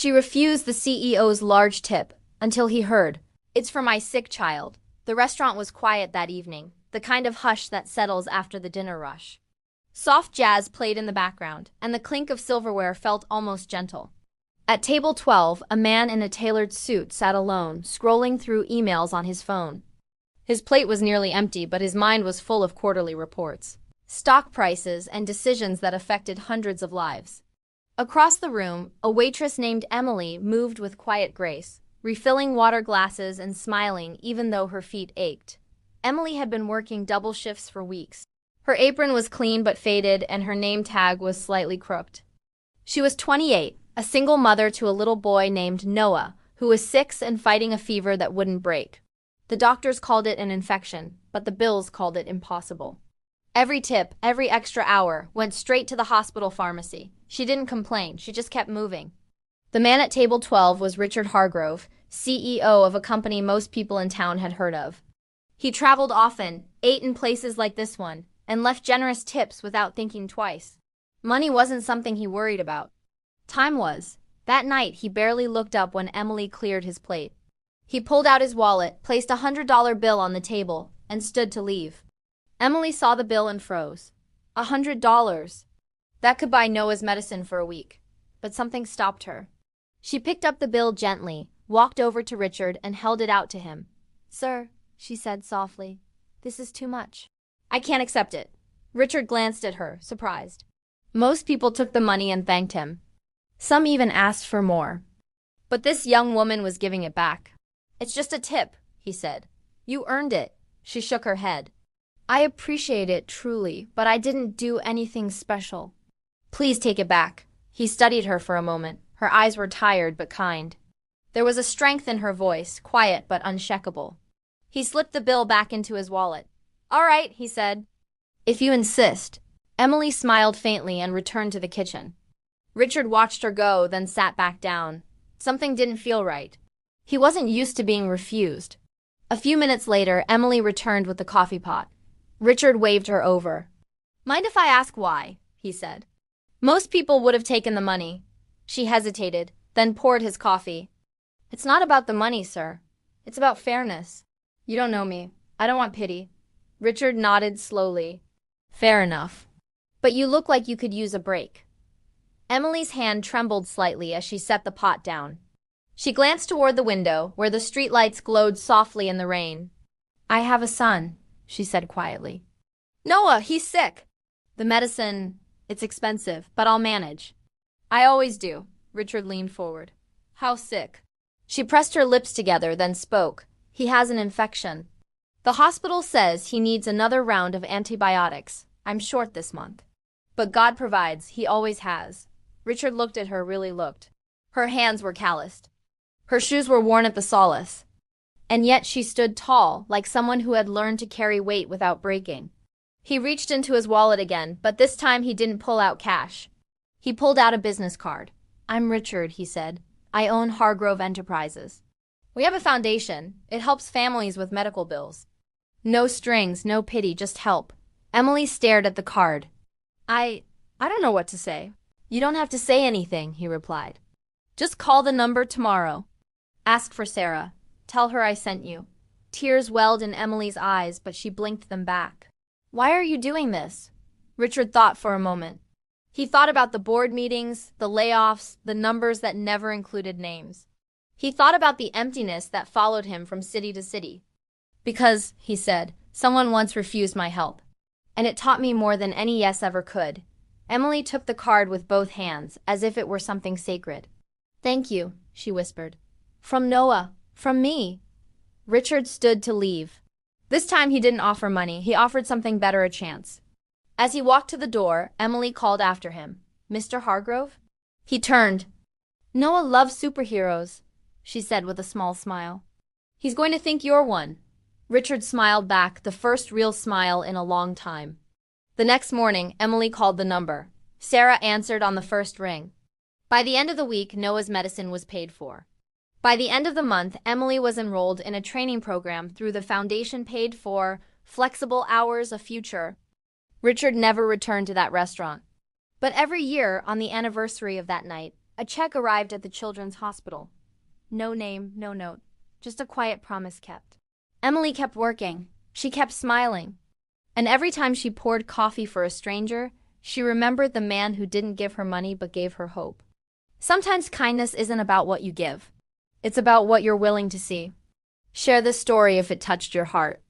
She refused the CEO's large tip until he heard, "It's for my sick child." The restaurant was quiet that evening, the kind of hush that settles after the dinner rush. Soft jazz played in the background, and the clink of silverware felt almost gentle. At table 12, a man in a tailored suit sat alone, scrolling through emails on his phone. His plate was nearly empty, but his mind was full of quarterly reports, stock prices, and decisions that affected hundreds of lives. Across the room, a waitress named Emily moved with quiet grace, refilling water glasses and smiling even though her feet ached. Emily had been working double shifts for weeks. Her apron was clean but faded, and her name tag was slightly crooked. She was 28, a single mother to a little boy named Noah, who was 6 and fighting a fever that wouldn't break. The doctors called it an infection, but the bills called it impossible. Every tip, every extra hour, went straight to the hospital pharmacy. She didn't complain, she just kept moving. The man at table 12 was Richard Hargrove, CEO of a company most people in town had heard of. He traveled often, ate in places like this one, and left generous tips without thinking twice. Money wasn't something he worried about. Time was. That night, he barely looked up when Emily cleared his plate. He pulled out his wallet, placed a $100 bill on the table, and stood to leave. Emily saw the bill and froze. $100. That could buy Noah's medicine for a week. But something stopped her. She picked up the bill gently, walked over to Richard, and held it out to him. "Sir," she said softly, "this is too much. I can't accept it." Richard glanced at her, surprised. Most people took the money and thanked him. Some even asked for more. But this young woman was giving it back. "It's just a tip," he said. "You earned it." She shook her head. "I appreciate it, truly, but I didn't do anything special." "Please take it back." He studied her for a moment. Her eyes were tired but kind. There was a strength in her voice, quiet but unshakable. He slipped the bill back into his wallet. "All right," he said. "If you insist." Emily smiled faintly and returned to the kitchen. Richard watched her go, then sat back down. Something didn't feel right. He wasn't used to being refused. A few minutes later, Emily returned with the coffee pot. Richard waved her over. "Mind if I ask why?" he said. Most people would have taken the money. She hesitated, then poured his coffee. "It's not about the money, sir. It's about fairness. You don't know me. I don't want pity." Richard nodded slowly. "Fair enough. But you look like you could use a break." Emily's hand trembled slightly as she set the pot down. She glanced toward the window, where the streetlights glowed softly in the rain. "I have a son," she said quietly. "Noah, he's sick." "The medicine, it's expensive, but I'll manage." "I always do." Richard leaned forward. "How sick?" She pressed her lips together, then spoke. "He has an infection. The hospital says he needs another round of antibiotics. I'm short this month. But God provides, he always has." Richard looked at her, really looked. Her hands were calloused. Her shoes were worn at the solace. And yet she stood tall, like someone who had learned to carry weight without breaking. He reached into his wallet again, but this time he didn't pull out cash. He pulled out a business card. "I'm Richard," he said. "I own Hargrove Enterprises. We have a foundation. It helps families with medical bills. No strings, no pity, just help." Emily stared at the card. I don't know what to say." "You don't have to say anything," he replied. "Just call the number tomorrow. Ask for Sarah. Tell her I sent you." Tears welled in Emily's eyes, but she blinked them back. "Why are you doing this?" Richard thought for a moment. He thought about the board meetings, the layoffs, the numbers that never included names. He thought about the emptiness that followed him from city to city. "Because," he said, "someone once refused my help. And it taught me more than any yes ever could." Emily took the card with both hands, as if it were something sacred. "Thank you," she whispered. "From Noah. From me." Richard stood to leave. This time he didn't offer money, he offered something better a chance. As he walked to the door, Emily called after him. "Mr. Hargrove?" He turned. "Noah loves superheroes," she said with a small smile. "He's going to think you're one." Richard smiled back, the first real smile in a long time. The next morning, Emily called the number. Sarah answered on the first ring. By the end of the week, Noah's medicine was paid for. By the end of the month, Emily was enrolled in a training program through the foundation paid for Flexible Hours, a Future. Richard never returned to that restaurant. But every year, on the anniversary of that night, A check arrived at the children's hospital. No name, no note, just a quiet promise kept. Emily kept working. She kept smiling. And every time she poured coffee for a stranger, she remembered the man who didn't give her money but gave her hope. Sometimes kindness isn't about what you give. It's about what you're willing to see. Share this story if it touched your heart.